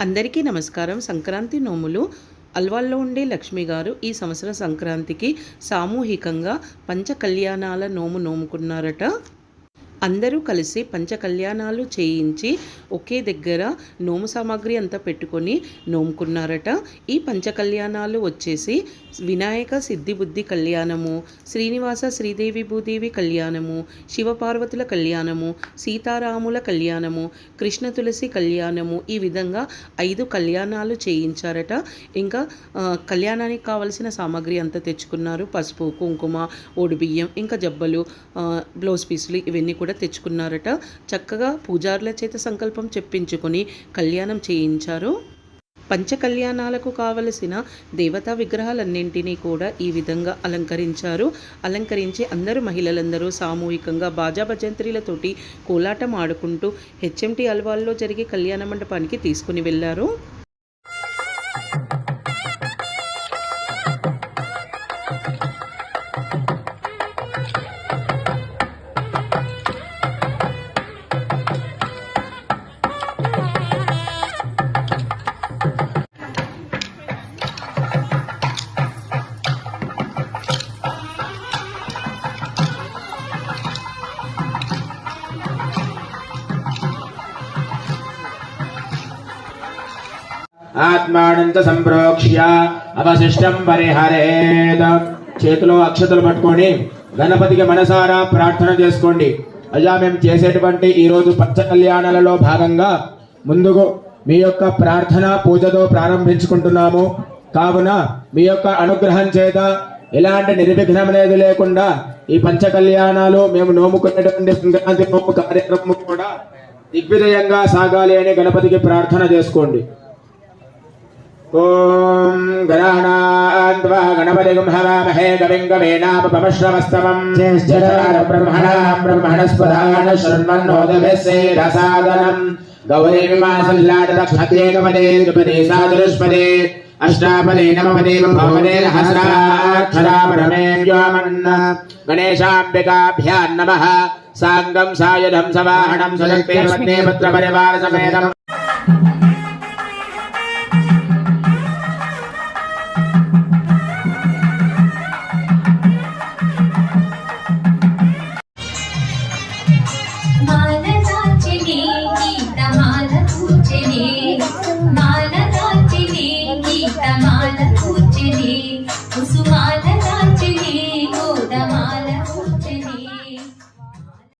అందరికీ నమస్కారం. సంక్రాంతి నోములు అల్వాల్లో ఉండే లక్ష్మి గారు ఈ సంవత్సరం సంక్రాంతికి సామూహికంగా పంచ కళ్యాణాల నోము నోముకున్నారట. అందరూ కలిసి పంచకళ్యాణాలు చేయించి ఒకే దగ్గర నోము సామాగ్రి అంతా పెట్టుకొని నోముకున్నారట. ఈ పంచకళ్యాణాలు వచ్చేసి వినాయక సిద్ధిబుద్ధి కళ్యాణము, శ్రీనివాస శ్రీదేవి భూదేవి కళ్యాణము, శివపార్వతుల కళ్యాణము, సీతారాముల కళ్యాణము, కృష్ణ తులసి కళ్యాణము, ఈ విధంగా 5 కళ్యాణాలు చేయించారట. ఇంకా కళ్యాణానికి కావలసిన సామాగ్రి అంతా తెచ్చుకున్నారు. పసుపు, కుంకుమ, ఓడిబియ్యం, ఇంకా జబ్బలు, బ్లౌజ్ పీసులు ఇవన్నీ కూడా తెచ్చుకున్నారట. చక్కగా పూజారుల చేత సంకల్పం చెప్పించుకొని కళ్యాణం చేయించారు. పంచకళ్యాణాలకు కావలసిన దేవతా విగ్రహాలన్నింటినీ కూడా ఈ విధంగా అలంకరించారు. అలంకరించి అందరూ మహిళలందరూ సామూహికంగా బాజా భజంత్రీలతోటి కోలాటం ఆడుకుంటూ హెచ్ఎంటి అల్వాల్లో జరిగే కళ్యాణ మండపానికి తీసుకుని వెళ్ళారు. ఆత్మానంత సంప్రోక్ష్య అవశిష్టం పరిహరేద. చేతిలో అక్షతలు పట్టుకొని గణపతికి మనసారా ప్రార్థన చేసుకోండి. అయ్యా, మేము చేసేటువంటి ఈరోజు పంచ కళ్యాణాలలో భాగంగా ముందుకు మీ యొక్క ప్రార్థన పూజతో ప్రారంభించుకుంటున్నాము. కావున మీ యొక్క అనుగ్రహం చేత ఎలాంటి నిర్విఘ్నం అనేది లేకుండా ఈ పంచ కళ్యాణాలు మేము నోముకునేటువంటి సంక్రాంతి నోము కార్యక్రమం కూడా దిగ్విజయంగా సాగాలి అని గణపతికి ప్రార్థన చేసుకోండి. ఓం గణానాన్వా గణపతిగం హవామహే కవిం కవీనాపమశ్రవస్తమం జ్యేష్ఠరాజం బ్రహ్మణాం బ్రహ్మణస్పదాన శృణ్వన్నోదభిస్సేదసాదనం గౌరీమిమాసల్లాటదక్షేకపదే త్రిపదే సాదృష్పదే అష్టాపదే నవపదే భవపదే సహస్రాక్షరా పరమే వ్యోమన్న గణేశాంబికాభ్యాం నమః. సాంగం సాయుధం సవాహనం సులక్తే పత్నే పుత్ర పరివార సమేతం. My